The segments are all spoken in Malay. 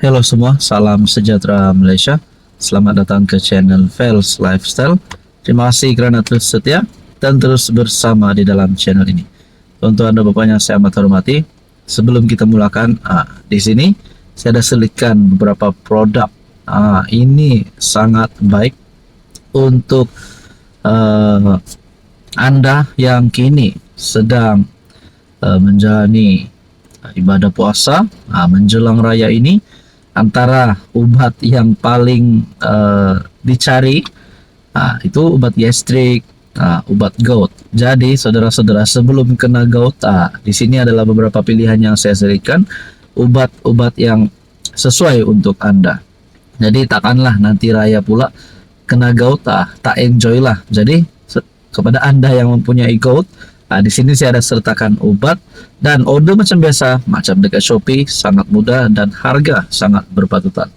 Halo semua, salam sejahtera Malaysia. Selamat datang ke channel Fels Lifestyle. Terima kasih kerana terus setia dan terus bersama di dalam channel ini. Untuk anda bapak yang saya amat hormati, sebelum kita mulakan, di sini saya ada selitkan beberapa produk. Ini sangat baik untuk anda yang kini sedang menjalani ibadah puasa menjelang raya ini. Antara ubat yang paling dicari itu obat gastrik, obat gout. Jadi saudara-saudara, sebelum kena gout, di sini adalah beberapa pilihan yang saya selitkan, obat-obat yang sesuai untuk anda. Jadi takkanlah nanti raya pula kena gout, tak enjoy lah. Jadi kepada anda yang mempunyai gout, di sini saya ada sertakan obat dan order macam biasa, macam dekat Shopee, sangat mudah dan harga sangat berpatutan.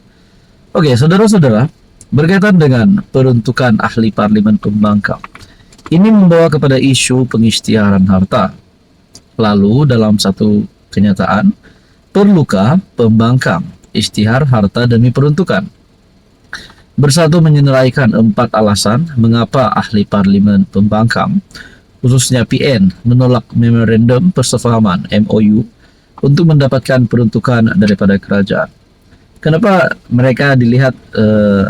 Oke, saudara-saudara, berkaitan dengan peruntukan ahli parlimen pembangkang, ini membawa kepada isu pengisytiharan harta. Lalu dalam satu kenyataan, perlukah pembangkang isytihar harta demi peruntukan? Bersatu menyenaraikan 4 alasan mengapa ahli parlimen pembangkang, khususnya PN, menolak memorandum persefahaman MOU untuk mendapatkan peruntukan daripada kerajaan. Kenapa mereka dilihat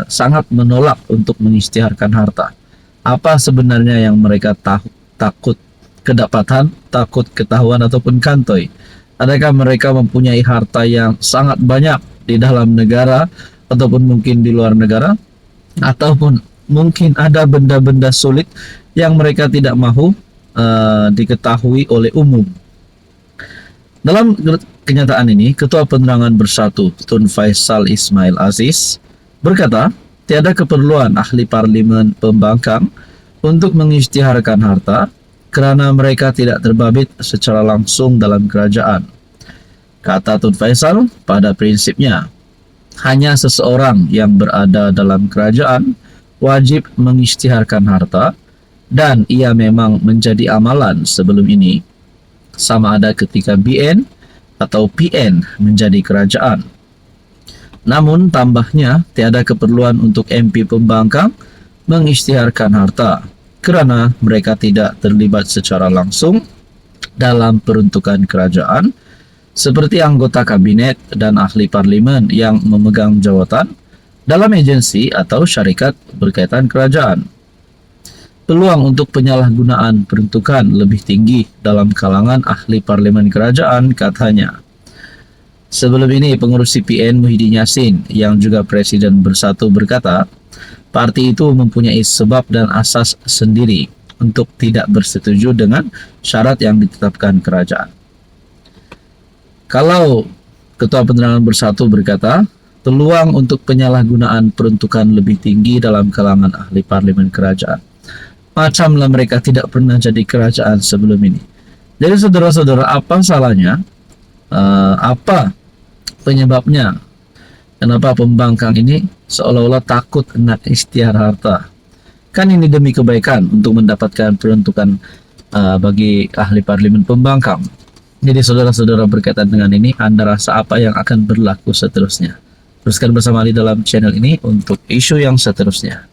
sangat menolak untuk mengisytiharkan harta? Apa sebenarnya yang mereka takut kedapatan, takut ketahuan ataupun kantoi? Adakah mereka mempunyai harta yang sangat banyak di dalam negara ataupun mungkin di luar negara? Ataupun mungkin ada benda-benda sulit yang mereka tidak mahu diketahui oleh umum. Dalam kenyataan ini, Ketua Penerangan Bersatu Tun Faisal Ismail Aziz berkata, tiada keperluan ahli parlimen pembangkang untuk mengisytiharkan harta kerana mereka tidak terbabit secara langsung dalam kerajaan. Kata Tun Faisal, pada prinsipnya, hanya seseorang yang berada dalam kerajaan wajib mengisytiharkan harta, dan ia memang menjadi amalan sebelum ini, sama ada ketika BN atau PN menjadi kerajaan. Namun tambahnya, tiada keperluan untuk MP pembangkang mengisytiharkan harta kerana mereka tidak terlibat secara langsung dalam peruntukan kerajaan seperti anggota kabinet dan ahli parlimen yang memegang jawatan dalam agensi atau syarikat berkaitan kerajaan. Peluang untuk penyalahgunaan peruntukan lebih tinggi dalam kalangan ahli parlimen kerajaan, katanya. Sebelum ini, pengurusi PN Muhyiddin Yassin yang juga Presiden Bersatu berkata, parti itu mempunyai sebab dan asas sendiri untuk tidak bersetuju dengan syarat yang ditetapkan kerajaan. Kalau Ketua Penerangan Bersatu berkata, peluang untuk penyalahgunaan peruntukan lebih tinggi dalam kalangan ahli parlimen kerajaan. Macamlah mereka tidak pernah jadi kerajaan sebelum ini. Jadi saudara-saudara, apa salahnya? Apa penyebabnya? Kenapa pembangkang ini seolah-olah takut nak isytihar harta? Kan ini demi kebaikan untuk mendapatkan peruntukan bagi ahli parlimen pembangkang. Jadi saudara-saudara, berkaitan dengan ini, anda rasa apa yang akan berlaku seterusnya? Teruskan bersama di dalam channel ini untuk isu yang seterusnya.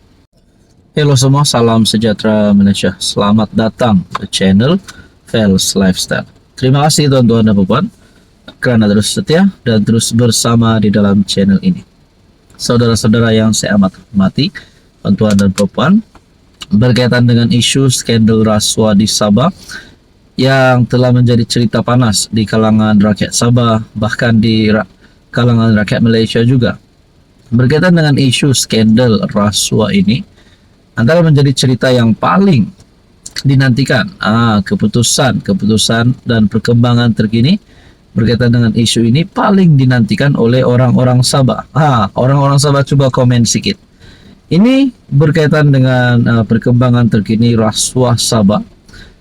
Halo semua, salam sejahtera Malaysia. Selamat datang ke channel Fels Lifestyle. Terima kasih tuan-tuan dan puan kerana terus setia dan terus bersama di dalam channel ini. Saudara-saudara yang saya amat hormati, tuan-tuan dan puan, berkaitan dengan isu skandal rasuah di Sabah yang telah menjadi cerita panas di kalangan rakyat Sabah, bahkan di kalangan rakyat Malaysia juga. Berkaitan dengan isu skandal rasuah ini, antara menjadi cerita yang paling dinantikan, keputusan dan perkembangan terkini berkaitan dengan isu ini paling dinantikan oleh orang-orang Sabah. Orang-orang Sabah, coba komen sikit. Ini berkaitan dengan perkembangan terkini rasuah Sabah.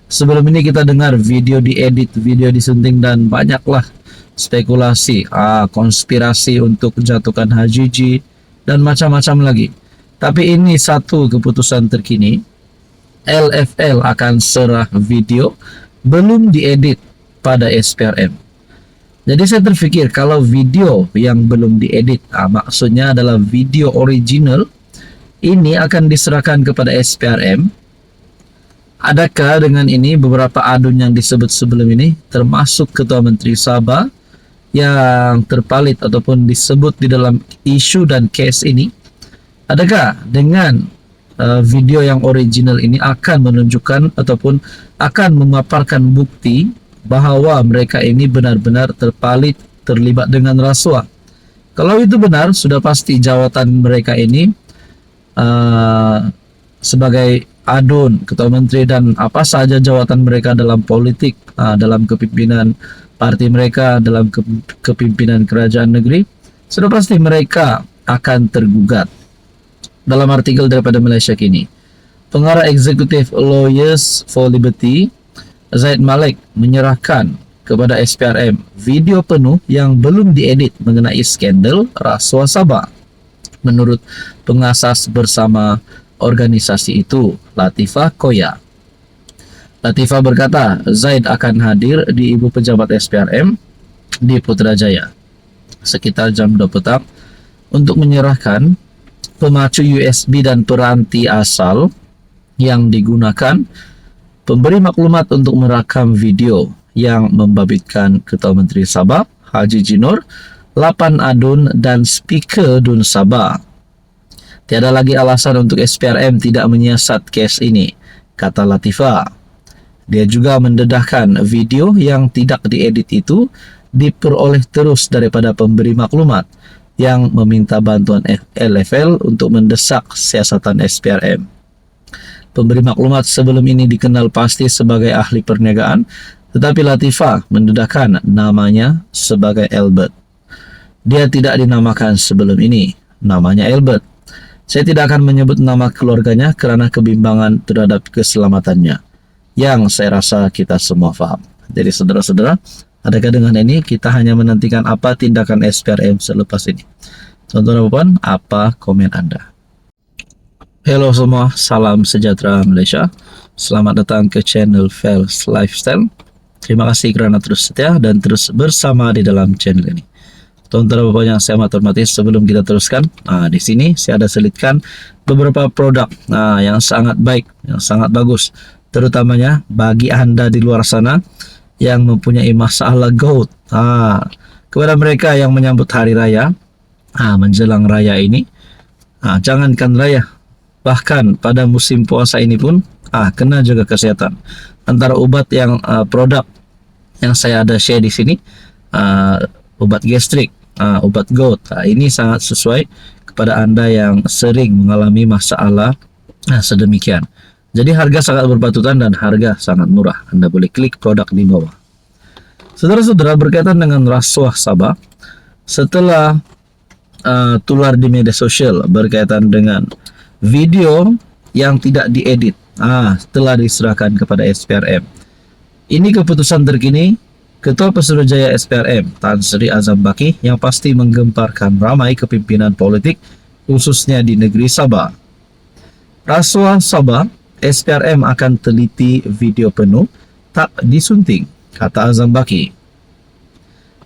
Sebelum ini kita dengar video diedit, video disunting dan banyaklah spekulasi, konspirasi untuk menjatuhkan HJJ dan macam-macam lagi. Tapi ini satu keputusan terkini, LFL akan serah video belum diedit pada SPRM. Jadi saya terpikir kalau video yang belum diedit, maksudnya adalah video original, ini akan diserahkan kepada SPRM. Adakah dengan ini beberapa adun yang disebut sebelum ini, termasuk Ketua Menteri Sabah yang terpalit ataupun disebut di dalam isu dan case ini, adakah dengan video yang original ini akan menunjukkan ataupun akan memaparkan bukti bahwa mereka ini benar-benar terpalit, terlibat dengan rasuah? Kalau itu benar, sudah pasti jawatan mereka ini sebagai adun, ketua menteri, dan apa saja jawatan mereka dalam politik, dalam kepimpinan parti mereka, dalam kepimpinan kerajaan negeri, sudah pasti mereka akan tergugat. Dalam artikel daripada Malaysia Kini, pengarah eksekutif Lawyers for Liberty Zaid Malik menyerahkan kepada SPRM video penuh yang belum diedit mengenai skandal rasuah Sabah. Menurut pengasas bersama organisasi itu, Latifah Koya. Latifah berkata, Zaid akan hadir di Ibu Pejabat SPRM di Putrajaya sekitar jam 2 petang untuk menyerahkan pemacu USB dan peranti asal yang digunakan pemberi maklumat untuk merakam video yang membabitkan Ketua Menteri Sabah, Haji Jinor, 8 adun dan speaker Dun Sabah. Tiada lagi alasan untuk SPRM tidak menyiasat kes ini, kata Latifah. Dia juga mendedahkan video yang tidak diedit itu diperoleh terus daripada pemberi maklumat yang meminta bantuan LFL untuk mendesak siasatan SPRM. Pemberi maklumat sebelum ini dikenal pasti sebagai ahli perniagaan, tetapi Latifah mendedahkan namanya sebagai Albert. Dia tidak dinamakan sebelum ini, namanya Albert. Saya tidak akan menyebut nama keluarganya kerana kebimbangan terhadap keselamatannya, yang saya rasa kita semua faham. Jadi saudara-saudara, adakah dengan ini kita hanya menantikan apa tindakan SPRM selepas ini? Tuan-tuan dan puan, apa komen Anda? Hello semua, salam sejahtera Malaysia. Selamat datang ke channel Fels Lifestyle. Terima kasih kerana terus setia dan terus bersama di dalam channel ini. Tuan-tuan dan puan yang saya amat hormati, sebelum kita teruskan, di sini saya ada selitkan beberapa produk yang sangat baik, yang sangat bagus, terutamanya bagi anda di luar sana yang mempunyai masalah gout. Kepada mereka yang menyambut hari raya, menjelang raya ini, jangankan raya, bahkan pada musim puasa ini pun kena jaga kesehatan. Antara obat yang produk yang saya ada share di sini, obat gastrik, obat gout, ini sangat sesuai kepada anda yang sering mengalami masalah sedemikian. Jadi harga sangat berpatutan dan harga sangat murah. Anda boleh klik produk di bawah. Saudara-saudara, berkaitan dengan rasuah Sabah, setelah tular di media sosial berkaitan dengan video yang tidak diedit, telah diserahkan kepada SPRM. Ini keputusan terkini Ketua Pesuruhjaya SPRM Tan Sri Azam Baki yang pasti menggemparkan ramai kepimpinan politik khususnya di negeri Sabah. Rasuah Sabah, SPRM akan teliti video penuh tak disunting, kata Azam Baki.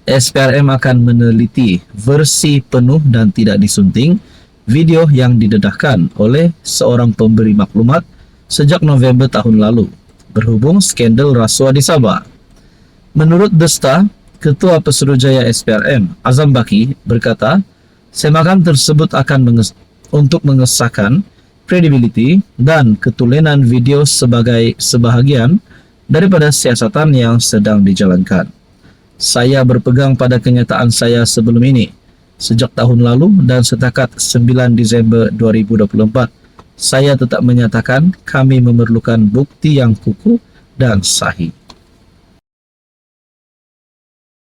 SPRM akan meneliti versi penuh dan tidak disunting video yang didedahkan oleh seorang pemberi maklumat sejak November tahun lalu berhubung skandal rasuah di Sabah. Menurut Desta, Ketua Pesuruhjaya SPRM Azam Baki berkata, semakan tersebut akan untuk mengesahkan kredibiliti dan ketulenan video sebagai sebahagian daripada siasatan yang sedang dijalankan. Saya berpegang pada kenyataan saya sebelum ini. Sejak tahun lalu dan setakat 9 Disember 2024, saya tetap menyatakan kami memerlukan bukti yang kukuh dan sahih.